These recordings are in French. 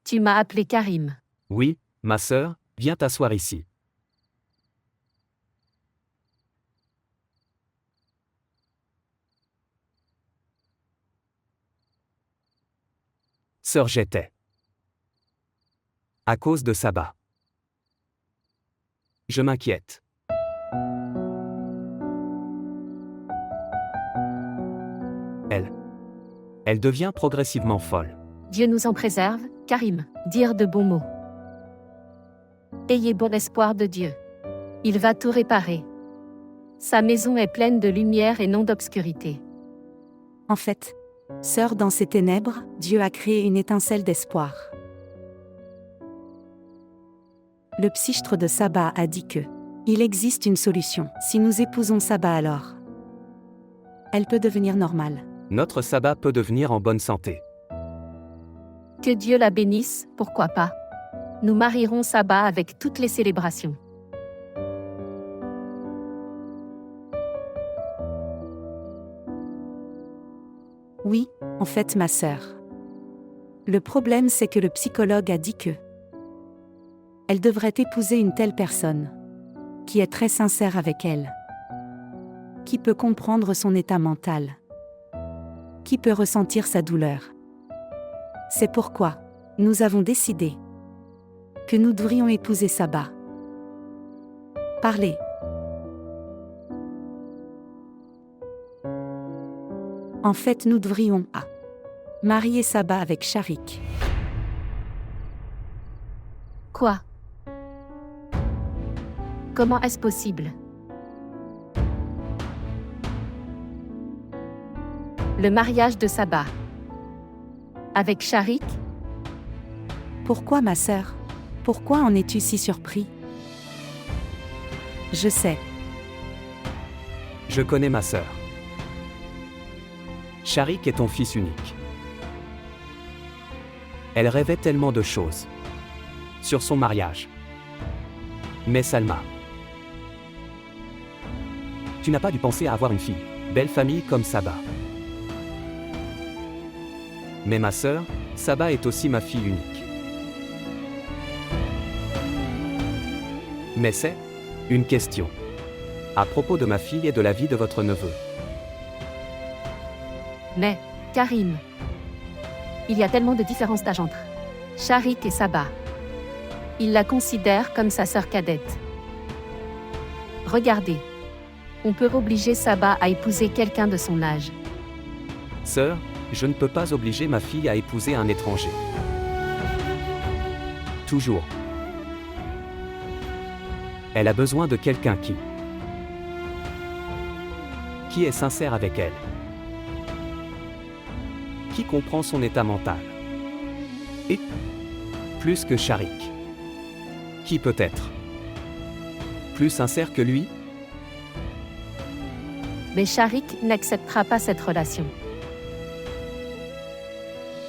Tu m'as appelé Karim. Oui, ma sœur, viens t'asseoir ici. Sœur, j'étais. À cause de Saba. Je m'inquiète. Elle devient progressivement folle. Dieu nous en préserve, Karim. Dire de bons mots. Ayez bon espoir de Dieu. Il va tout réparer. Sa maison est pleine de lumière et non d'obscurité. En fait, sœur, dans ces ténèbres, Dieu a créé une étincelle d'espoir. Le psychiatre de Saba a dit que il existe une solution. Si nous épousons Saba, alors elle peut devenir normale. Notre Saba peut devenir en bonne santé. Que Dieu la bénisse, pourquoi pas. Nous marierons Saba avec toutes les célébrations. Oui, en fait, ma sœur. Le problème, c'est que le psychologue a dit que elle devrait épouser une telle personne qui est très sincère avec elle, qui peut comprendre son état mental, qui peut ressentir sa douleur. C'est pourquoi nous avons décidé que nous devrions épouser Saba. Parlez. En fait, nous devrions marier Saba avec Sharik. Quoi? Comment est-ce possible? Le mariage de Saba avec Sharik? Pourquoi, ma sœur? Pourquoi en es-tu si surpris? Je sais. Je connais ma sœur. Sharik est ton fils unique. Elle rêvait tellement de choses sur son mariage. Mais Salma, tu n'as pas dû penser à avoir une fille, belle famille comme Saba. Mais ma sœur, Saba est aussi ma fille unique. Mais c'est une question à propos de ma fille et de la vie de votre neveu. Mais, Karim, il y a tellement de différences d'âge entre Sharik et Saba. Il la considère comme sa sœur cadette. Regardez. On peut obliger Saba à épouser quelqu'un de son âge. Sœur, je ne peux pas obliger ma fille à épouser un étranger. Toujours. Elle a besoin de quelqu'un qui est sincère avec elle. Qui comprend son état mental. Et plus que Sharik. Qui peut être plus sincère que lui? Mais Sharik n'acceptera pas cette relation.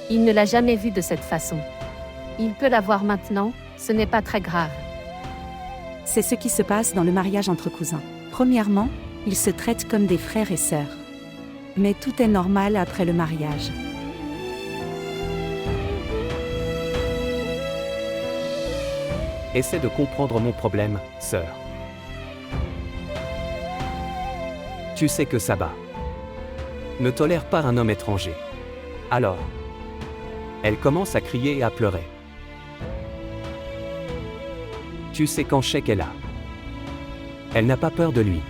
Il ne l'a jamais vue de cette façon. Il peut la voir maintenant, ce n'est pas très grave. C'est ce qui se passe dans le mariage entre cousins. Premièrement, ils se traitent comme des frères et sœurs. Mais tout est normal après le mariage. Essaie de comprendre mon problème, sœur. Tu sais que Saba ne tolère pas un homme étranger. Alors, elle commence à crier et à pleurer. Tu sais qu'en chèque elle a. Elle n'a pas peur de lui.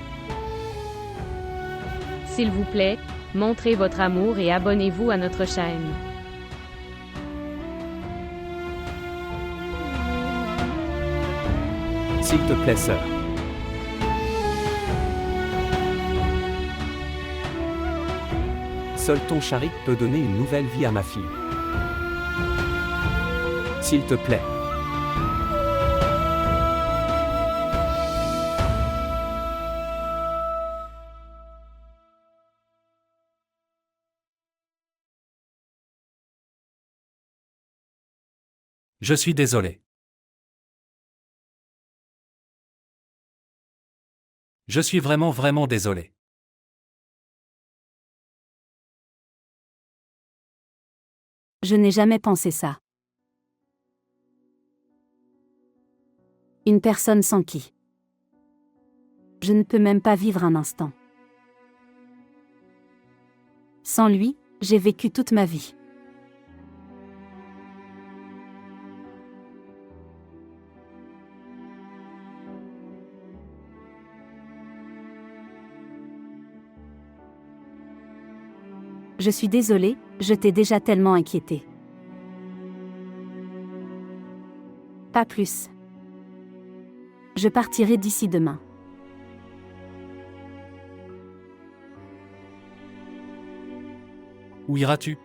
S'il vous plaît, montrez votre amour et abonnez-vous à notre chaîne. S'il te plaît, sœur. Seul ton Sharik peut donner une nouvelle vie à ma fille. S'il te plaît. Je suis désolé. Je suis vraiment désolé. Je n'ai jamais pensé ça. Une personne sans qui je ne peux même pas vivre un instant. Sans lui, j'ai vécu toute ma vie. Je suis désolée, je t'ai déjà tellement inquiété. Pas plus. Je partirai d'ici demain. Où iras-tu?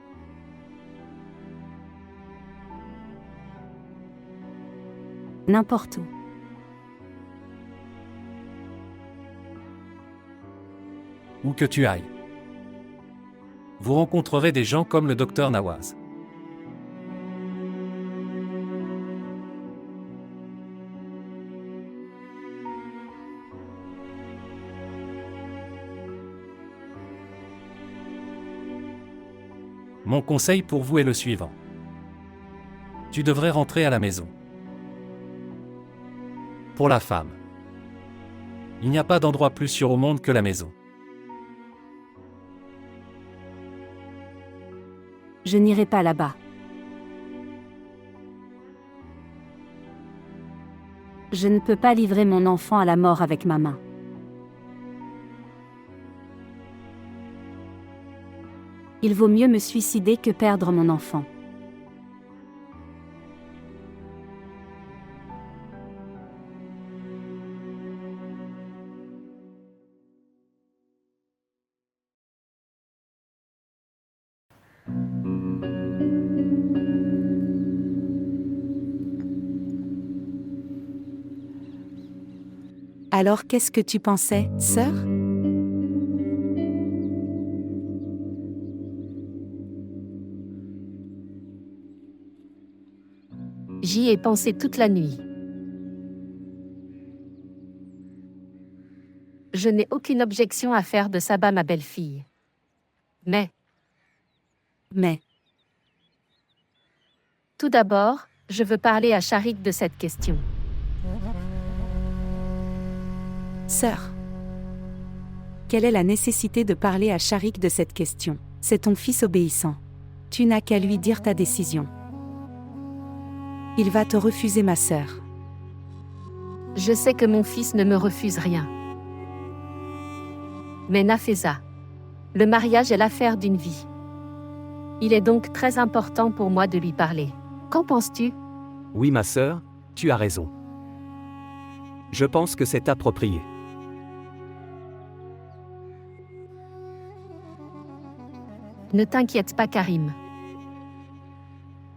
N'importe où. Où que tu ailles. Vous rencontrerez des gens comme le docteur Nawaz. Mon conseil pour vous est le suivant. Tu devrais rentrer à la maison. Pour la femme, il n'y a pas d'endroit plus sûr au monde que la maison. Je n'irai pas là-bas. Je ne peux pas livrer mon enfant à la mort avec ma main. Il vaut mieux me suicider que perdre mon enfant. Alors qu'est-ce que tu pensais, sœur ? J'y ai pensé toute la nuit. Je n'ai aucune objection à faire de Saba ma belle-fille. Mais, tout d'abord, je veux parler à Sharik de cette question. Sœur, quelle est la nécessité de parler à Sharik de cette question ? C'est ton fils obéissant. Tu n'as qu'à lui dire ta décision. Il va te refuser, ma sœur. Je sais que mon fils ne me refuse rien. Mais Nafesa, le mariage est l'affaire d'une vie. Il est donc très important pour moi de lui parler. Qu'en penses-tu ? Oui, ma sœur, tu as raison. Je pense que c'est approprié. Ne t'inquiète pas, Karim.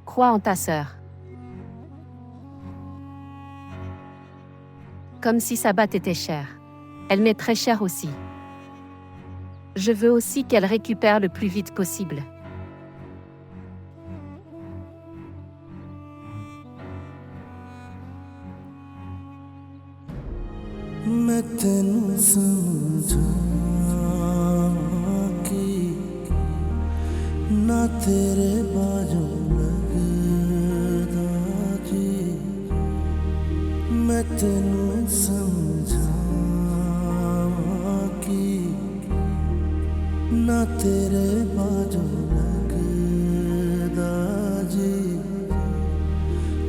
Crois en ta sœur. Comme si Saba t'était chère. Elle m'est très chère aussi. Je veux aussi qu'elle récupère le plus vite possible. मैं तेनू समझां कि ना तेरे बाजों लगदा जी मैं तेनू समझां कि ना तेरे बाजों लगदा जी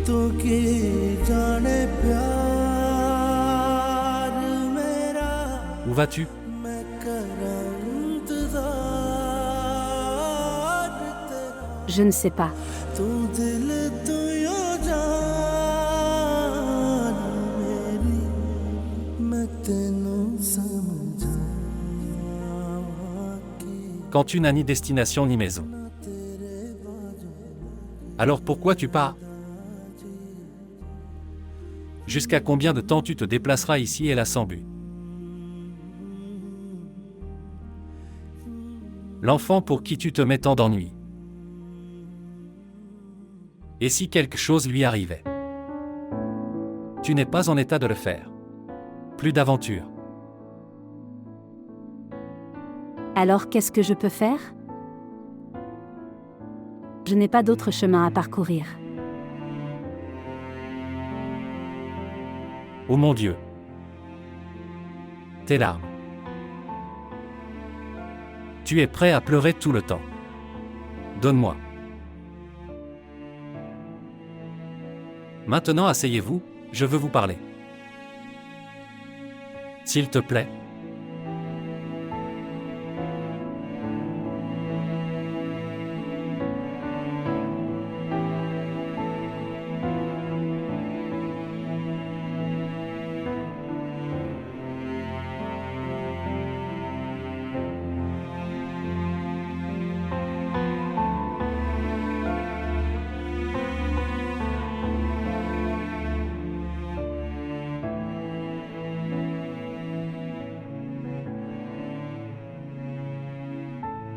तू की जाने प्यार Où vas-tu? Je ne sais pas. Quand tu n'as ni destination ni maison. Alors pourquoi tu pars? Jusqu'à combien de temps tu te déplaceras ici et là sans but? L'enfant pour qui tu te mets tant d'ennuis. Et si quelque chose lui arrivait? Tu n'es pas en état de le faire. Plus d'aventure. Alors qu'est-ce que je peux faire ? Je n'ai pas d'autre chemin à parcourir. Oh mon Dieu. Tes larmes. Tu es prêt à pleurer tout le temps. Donne-moi. Maintenant asseyez-vous, je veux vous parler. S'il te plaît.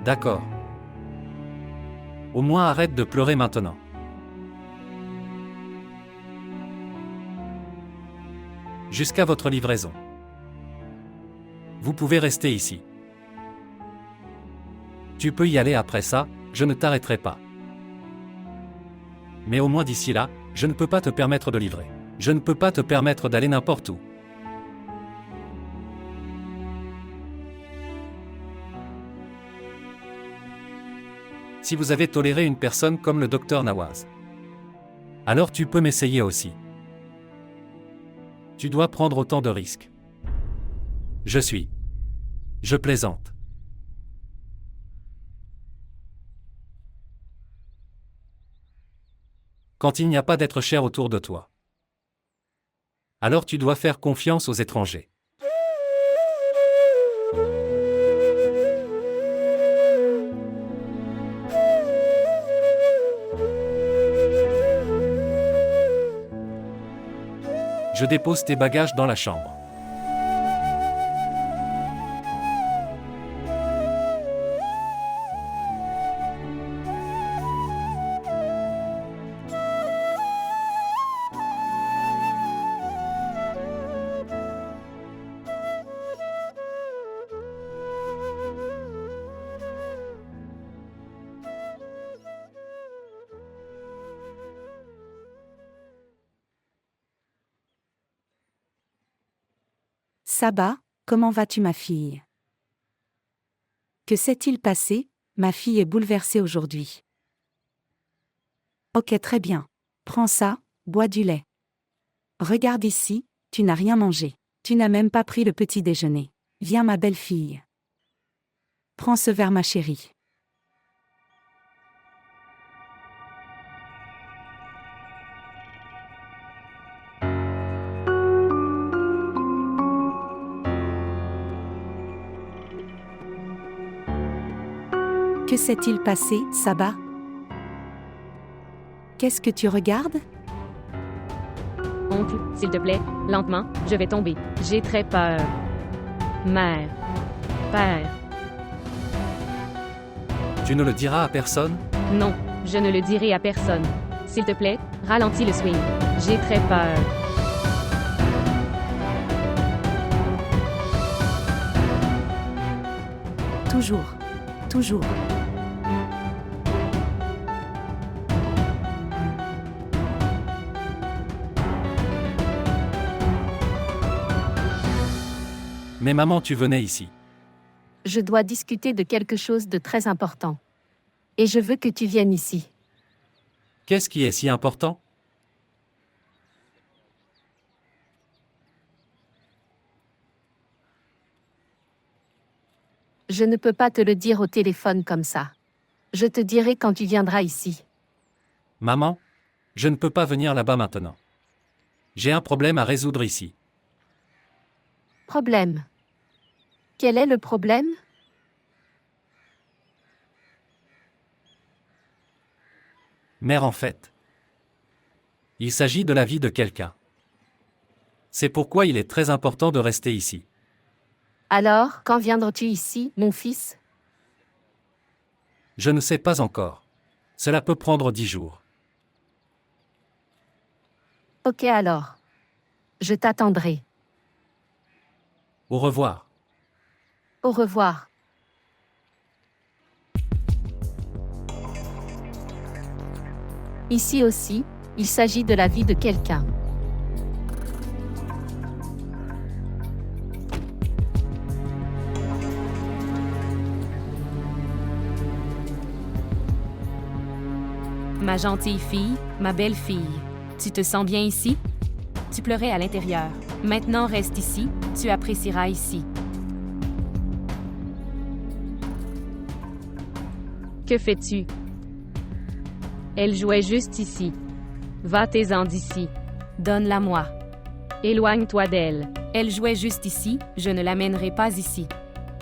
D'accord. Au moins arrête de pleurer maintenant. Jusqu'à votre livraison. Vous pouvez rester ici. Tu peux y aller après ça, je ne t'arrêterai pas. Mais au moins d'ici là, je ne peux pas te permettre de livrer. Je ne peux pas te permettre d'aller n'importe où. Si vous avez toléré une personne comme le docteur Nawaz, alors tu peux m'essayer aussi. Tu dois prendre autant de risques. Je plaisante. Quand il n'y a pas d'être cher autour de toi, alors tu dois faire confiance aux étrangers. Je dépose tes bagages dans la chambre. Saba, comment vas-tu ma fille? Que s'est-il passé? Ma fille est bouleversée aujourd'hui. Ok, très bien. Prends ça, bois du lait. Regarde ici, tu n'as rien mangé. Tu n'as même pas pris le petit déjeuner. Viens ma belle fille. Prends ce verre ma chérie. Que s'est-il passé, Saba? Qu'est-ce que tu regardes? Oncle, s'il te plaît, lentement, je vais tomber. J'ai très peur. Mère. Père. Tu ne le diras à personne? Non, je ne le dirai à personne. S'il te plaît, ralentis le swing. J'ai très peur. Toujours. Toujours. Mais maman, tu venais ici. Je dois discuter de quelque chose de très important. Et je veux que tu viennes ici. Qu'est-ce qui est si important? Je ne peux pas te le dire au téléphone comme ça. Je te dirai quand tu viendras ici. Maman, je ne peux pas venir là-bas maintenant. J'ai un problème à résoudre ici. Problème. Quel est le problème? Mère, en fait, il s'agit de la vie de quelqu'un. C'est pourquoi il est très important de rester ici. Alors, quand viendras-tu ici, mon fils? Je ne sais pas encore. Cela peut prendre 10 jours. Ok alors. Je t'attendrai. Au revoir. Au revoir. Ici aussi, il s'agit de la vie de quelqu'un. Ma gentille fille, ma belle fille. Tu te sens bien ici? Tu pleurais à l'intérieur. Maintenant reste ici, tu apprécieras ici. Que fais-tu? Elle jouait juste ici. Va-t'en d'ici. Donne-la-moi. Éloigne-toi d'elle. Elle jouait juste ici, je ne l'amènerai pas ici.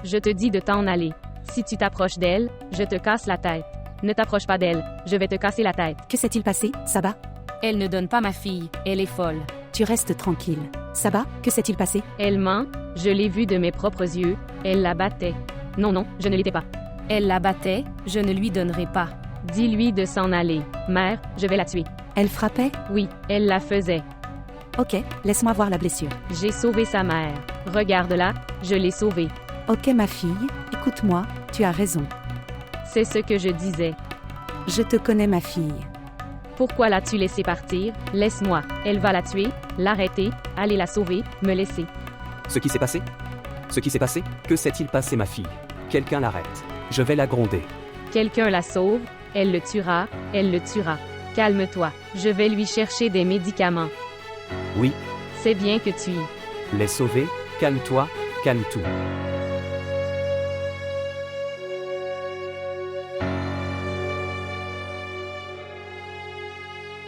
Je te dis de t'en aller. Si tu t'approches d'elle, je te casse la tête. Ne t'approche pas d'elle, je vais te casser la tête. Que s'est-il passé, Saba? Elle ne donne pas ma fille, elle est folle. Tu restes tranquille. Saba, que s'est-il passé? Elle ment, je l'ai vue de mes propres yeux, elle la battait. Non, non, je ne l'étais pas. Elle la battait, je ne lui donnerai pas. Dis-lui de s'en aller. Mère, je vais la tuer. Elle frappait? Oui, elle la faisait. Ok, laisse-moi voir la blessure. J'ai sauvé sa mère. Regarde-la, je l'ai sauvée. Ok ma fille, écoute-moi, tu as raison. C'est ce que je disais. Je te connais ma fille. Pourquoi l'as-tu laissée partir? Laisse-moi. Elle va la tuer, l'arrêter, aller la sauver, me laisser. Ce qui s'est passé? Ce qui s'est passé? Que s'est-il passé, ma fille? Quelqu'un l'arrête. Je vais la gronder. Quelqu'un la sauve, elle le tuera, elle le tuera. Calme-toi, je vais lui chercher des médicaments. Oui, C'est bien que tu y. les sauver, calme-toi, calme tout.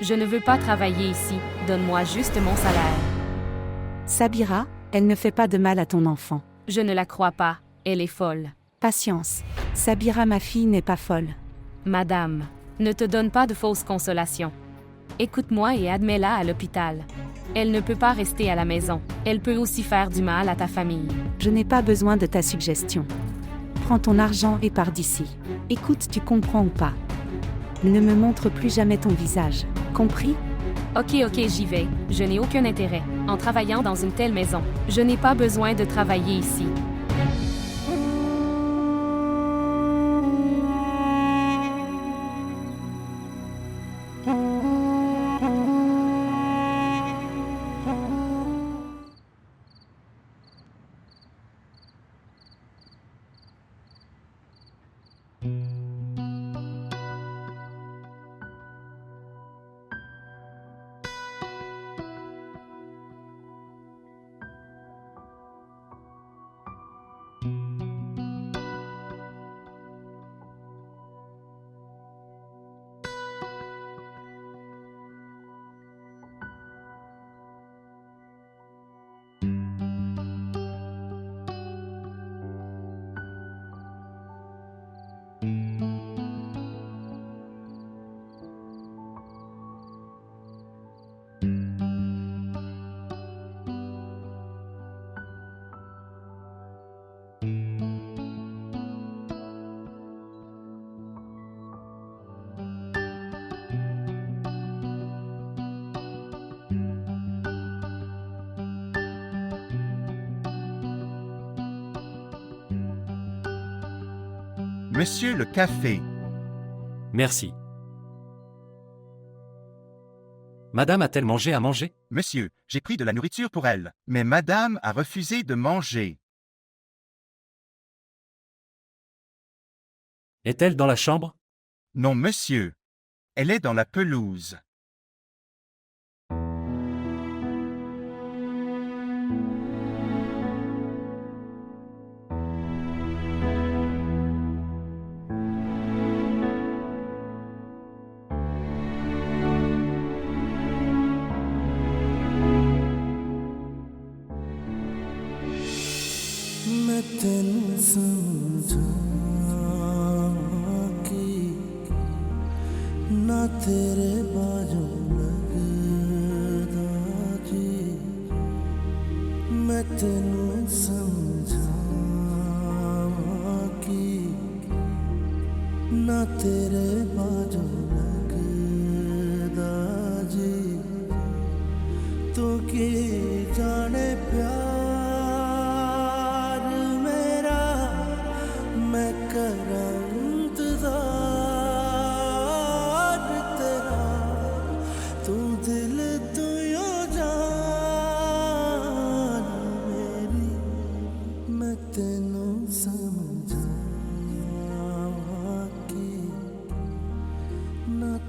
Je ne veux pas travailler ici, donne-moi juste mon salaire. Sabira, elle ne fait pas de mal à ton enfant. Je ne la crois pas, elle est folle. Patience. Sabira ma fille n'est pas folle. Madame, ne te donne pas de fausses consolations. Écoute-moi et admets-la à l'hôpital. Elle ne peut pas rester à la maison. Elle peut aussi faire du mal à ta famille. Je n'ai pas besoin de ta suggestion. Prends ton argent et pars d'ici. Écoute, tu comprends ou pas? Ne me montre plus jamais ton visage. Compris? Ok, j'y vais. Je n'ai aucun intérêt en travaillant dans une telle maison. Je n'ai pas besoin de travailler ici. Monsieur, le café. Merci. Madame a-t-elle mangé à manger? Monsieur, j'ai pris de la nourriture pour elle, mais madame a refusé de manger. Est-elle dans la chambre? Non, monsieur. Elle est dans la pelouse. मैं तेनू समझा कि ना तेरे बाजू लगदा जी मैं तेनू समझा कि ना तेरे बाजू लगदा जी तू की जाने प्यार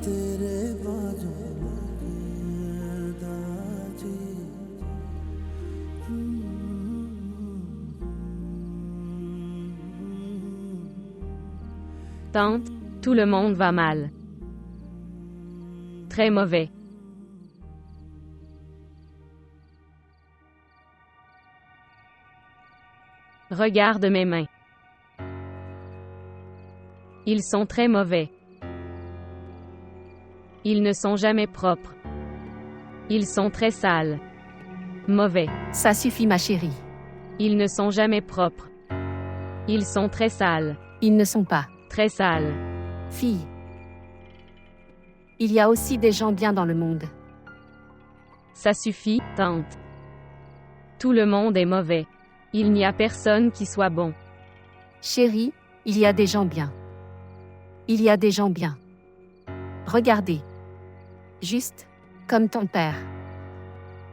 तेरे बाजू लगदा जी Tante, tout le monde va mal. Très mauvais. Regarde mes mains. Ils sont très mauvais. Ils ne sont jamais propres. Ils sont très sales. Mauvais. Ça suffit ma chérie. Ils ne sont jamais propres. Ils sont très sales. Ils ne sont pas. Très sales. Fille. Il y a aussi des gens bien dans le monde. Ça suffit, tante. Tout le monde est mauvais. Il n'y a personne qui soit bon. Chérie, il y a des gens bien. Il y a des gens bien. Regardez. Juste, comme ton père.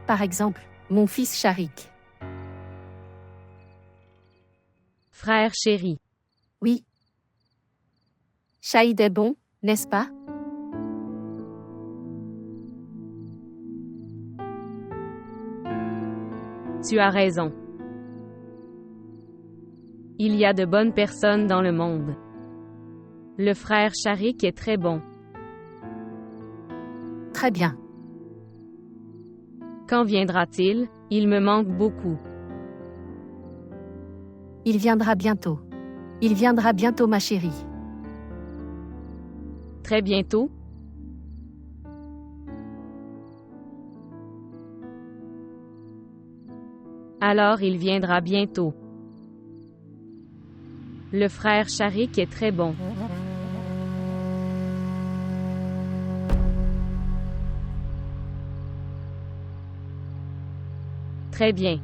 Par exemple, mon fils Sharik. Frère chéri. Oui. Shahid est bon, n'est-ce pas? Tu as raison. Il y a de bonnes personnes dans le monde. Le frère Sharik est très bon. Très bien. Quand viendra-t-il? Il me manque beaucoup. Il viendra bientôt. Il viendra bientôt ma chérie. Très bientôt? Alors il viendra bientôt. Le frère Sharik est très bon. Très bien.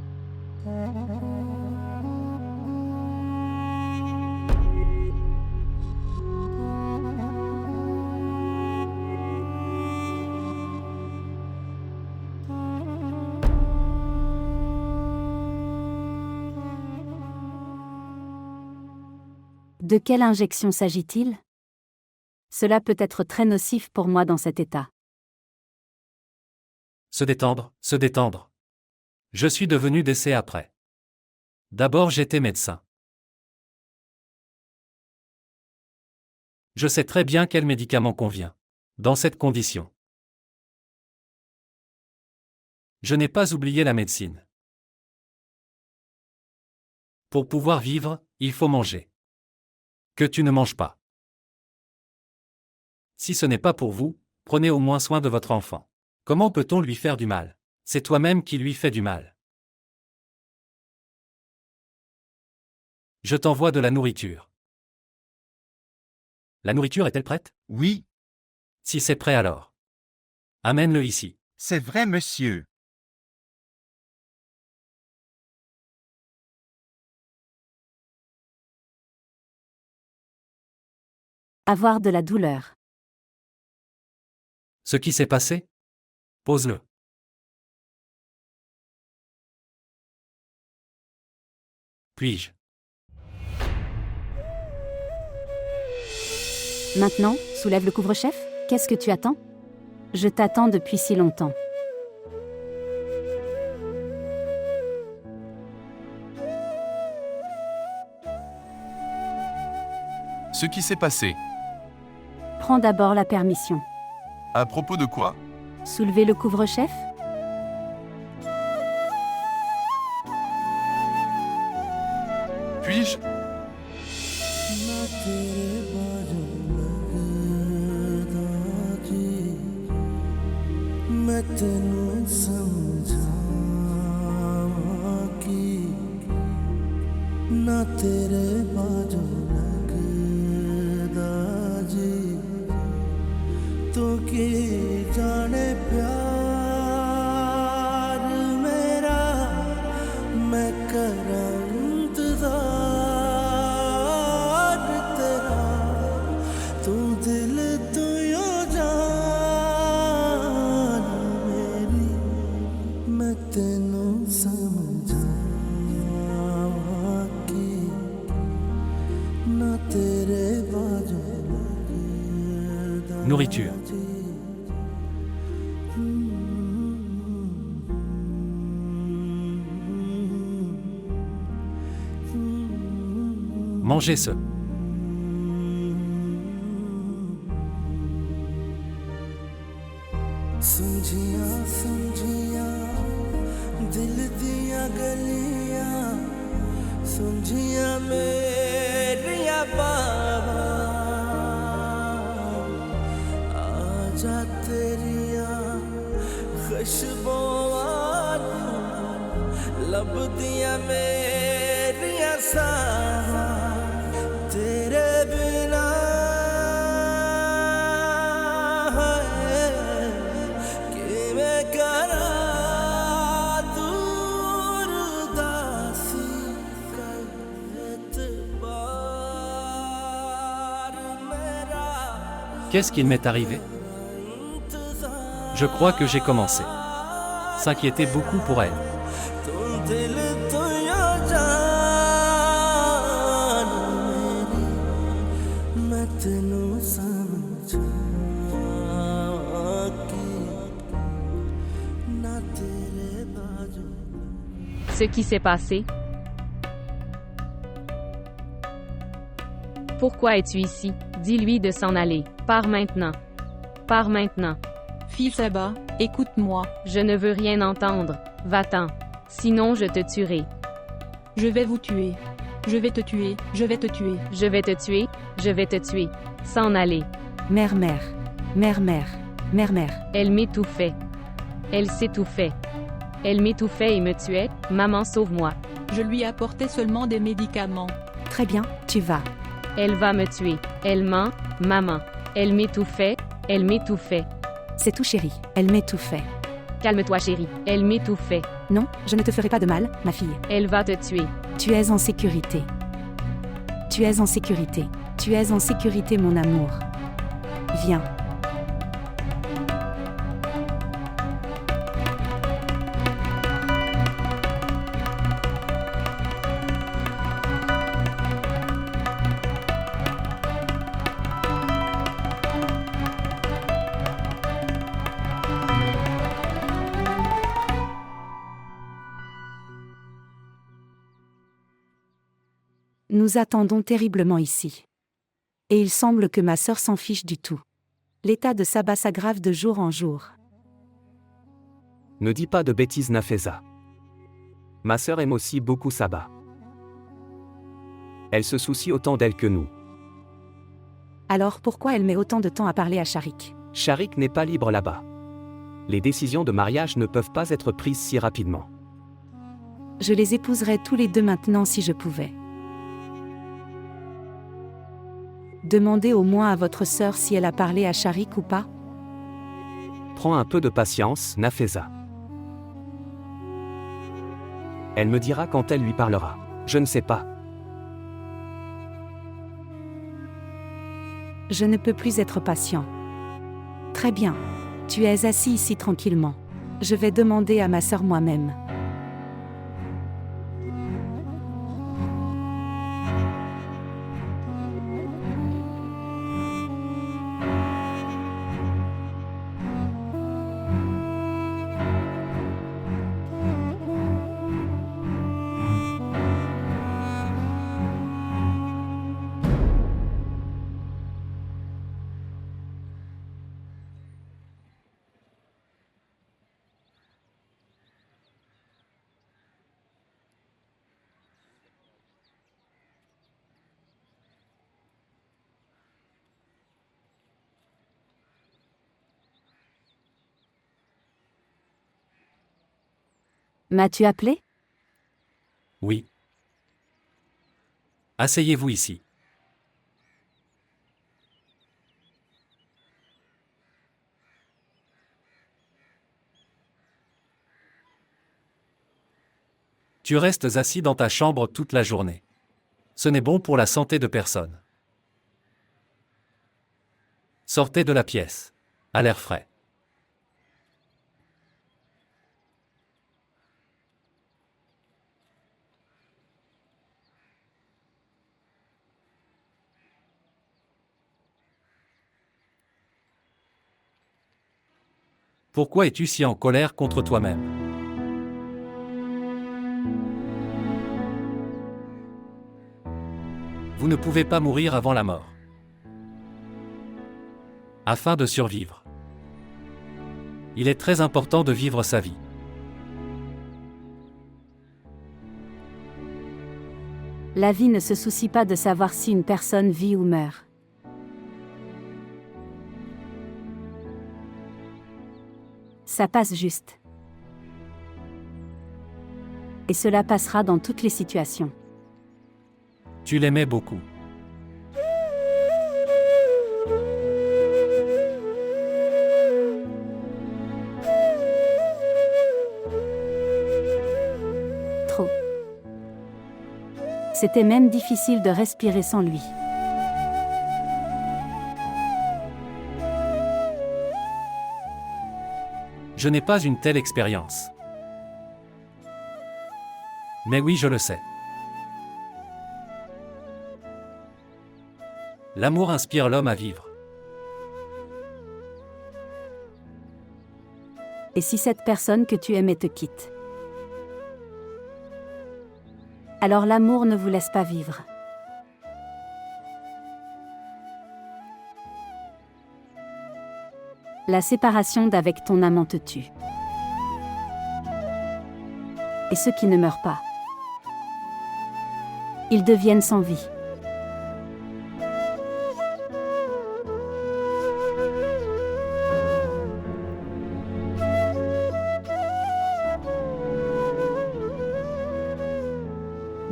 De quelle injection s'agit-il? Cela peut être très nocif pour moi dans cet état. Se détendre, se détendre. Je suis devenu décès après. D'abord j'étais médecin. Je sais très bien quel médicament convient. Dans cette condition. Je n'ai pas oublié la médecine. Pour pouvoir vivre, il faut manger. Que tu ne manges pas. Si ce n'est pas pour vous, prenez au moins soin de votre enfant. Comment peut-on lui faire du mal? C'est toi-même qui lui fais du mal. Je t'envoie de la nourriture. La nourriture est-elle prête? Oui, Si c'est prêt alors. Amène-le ici. c'est vrai, monsieur. Avoir de la douleur. Ce qui s'est passé? Pose-le. Puis-je? Maintenant, soulève le couvre-chef. Qu'est-ce que tu attends? Je t'attends depuis si longtemps. Ce qui s'est passé. Prends d'abord la permission. À propos de quoi? Soulevez le couvre-chef. Puis-je? ना तेरे बाजू लगदा जी मैं तेनू समझावां कि ना तेरे बाजू लगदा जी तू की जाने प्यार मेरा मैं करां इंतजार तेरा तू दिल तू यो जान मेरी मैं तेनू समझावां कि ना तेरे बाजू लगदा Nourriture. Mangez ce. सुंझिया सुंझिया दिल दिया गलियां सुंझिया मेरिया बाबा आजा तेरिया खुशबुआं लब दिया मेरिया सावा तेरे बिना Qu'est-ce qu'il m'est arrivé? Je crois que j'ai commencé. S'inquiéter beaucoup pour elle. Ce qui s'est passé? Pourquoi es-tu ici? Dis-lui de s'en aller. Pars maintenant. Pars maintenant. Fils Abba, écoute-moi. Je ne veux rien entendre. Va-t'en. Sinon je te tuerai. Je vais vous tuer. Je vais te tuer. Je vais te tuer. Je vais te tuer. Je vais te tuer. S'en aller. Mère, mère. Mère, mère. Mère, mère. Elle m'étouffait. Elle s'étouffait. Elle m'étouffait et me tuait. Maman, sauve-moi. Je lui apportais seulement des médicaments. Très bien, tu vas. Elle va me tuer. Elle ment. Maman. Elle m'étouffait. Elle m'étouffait. C'est tout chérie, elle m'étouffait. Calme-toi chérie. Elle m'étouffait. Non, je ne te ferai pas de mal, ma fille. Elle va te tuer. Tu es en sécurité. Tu es en sécurité. Tu es en sécurité, mon amour. Viens. Nous attendons terriblement ici. Et il semble que ma sœur s'en fiche du tout. L'état de Saba s'aggrave de jour en jour. Ne dis pas de bêtises, Nafeza. Ma sœur aime aussi beaucoup Saba. Elle se soucie autant d'elle que nous. Alors pourquoi elle met autant de temps à parler à Sharik? Sharik n'est pas libre là-bas. Les décisions de mariage ne peuvent pas être prises si rapidement. Je les épouserais tous les deux maintenant si je pouvais. Demandez au moins à votre sœur si elle a parlé à Sharik ou pas. Prends un peu de patience, Nafeza. Elle me dira quand elle lui parlera. Je ne sais pas. Je ne peux plus être patient. Très bien. Tu es assis ici tranquillement. Je vais demander à ma sœur moi-même. M'as-tu appelé? Oui. Asseyez-vous ici. Tu restes assis dans ta chambre toute la journée. Ce n'est bon pour la santé de personne. Sortez de la pièce, à l'air frais. Pourquoi es-tu si en colère contre toi-même? Vous ne pouvez pas mourir avant la mort. Afin de survivre, il est très important de vivre sa vie. La vie ne se soucie pas de savoir si une personne vit ou meurt. Ça passe juste. Et cela passera dans toutes les situations. Tu l'aimais beaucoup. Trop. C'était même difficile de respirer sans lui. Je n'ai pas une telle expérience. Mais oui, je le sais. L'amour inspire l'homme à vivre. Et si cette personne que tu aimais te quitte? Alors l'amour ne vous laisse pas vivre. La séparation d'avec ton amant te tue. Et ceux qui ne meurent pas, ils deviennent sans vie.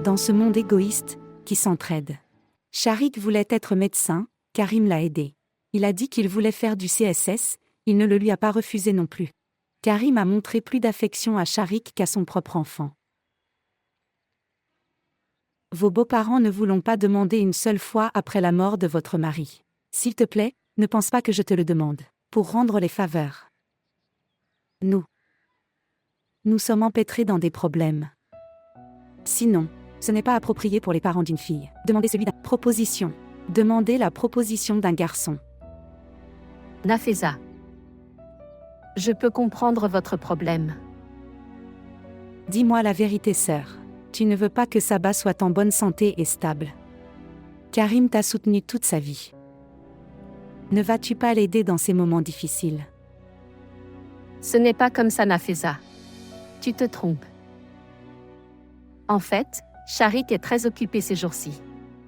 Dans ce monde égoïste, qui s'entraide. Sharik voulait être médecin, Karim l'a aidé. Il a dit qu'il voulait faire du CSS, il ne le lui a pas refusé non plus. Karim a montré plus d'affection à Sharik qu'à son propre enfant. Vos beaux-parents ne vous l'ont pas demandé une seule fois après la mort de votre mari. S'il te plaît, ne pense pas que je te le demande, pour rendre les faveurs. Nous sommes empêtrés dans des problèmes. Sinon, ce n'est pas approprié pour les parents d'une fille. Demandez celui d'un proposition. Demandez la proposition d'un garçon. Nafisa. Je peux comprendre votre problème. Dis-moi la vérité, sœur. Tu ne veux pas que Saba soit en bonne santé et stable. Karim t'a soutenu toute sa vie. Ne vas-tu pas l'aider dans ces moments difficiles? Ce n'est pas comme ça, Nafisa. Tu te trompes. En fait, Sharik est très occupé ces jours-ci.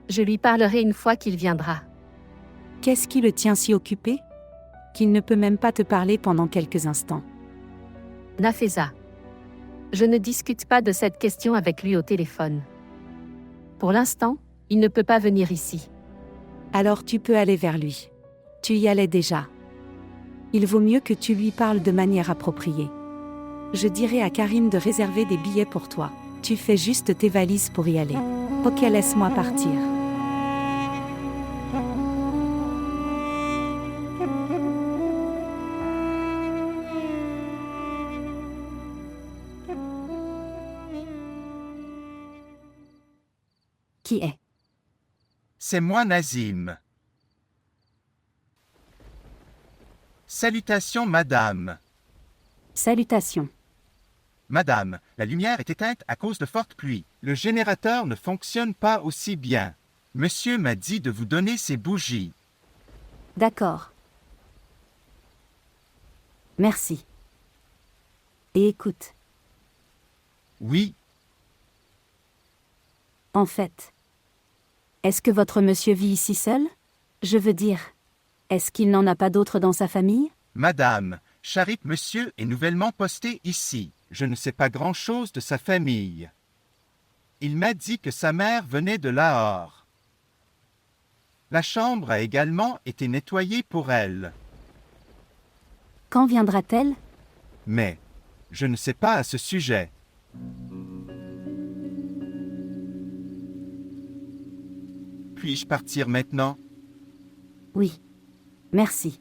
Je lui parlerai une fois qu'il viendra. Qu'est-ce qui le tient si occupé? Qu'il ne peut même pas te parler pendant quelques instants. Nafisa. Je ne discute pas de cette question avec lui au téléphone. Pour l'instant, il ne peut pas venir ici. Alors tu peux aller vers lui. Tu y allais déjà. Il vaut mieux que tu lui parles de manière appropriée. Je dirai à Karim de réserver des billets pour toi. Tu fais juste tes valises pour y aller. Ok, laisse-moi partir. Qui est? C'est moi, Nazim. Salutations, madame. Salutations. Madame, la lumière est éteinte à cause de fortes pluies. Le générateur ne fonctionne pas aussi bien. Monsieur m'a dit de vous donner ces bougies. D'accord. Merci. Et écoute. Oui. En fait, est-ce que votre monsieur vit ici seul? Je veux dire, est-ce qu'il n'en a pas d'autres dans sa famille? Madame, Sharik monsieur est nouvellement posté ici. Je ne sais pas grand-chose de sa famille. Il m'a dit que sa mère venait de Lahore. La chambre a également été nettoyée pour elle. Quand viendra-t-elle? Mais, je ne sais pas à ce sujet. Puis-je partir maintenant? Oui. Merci.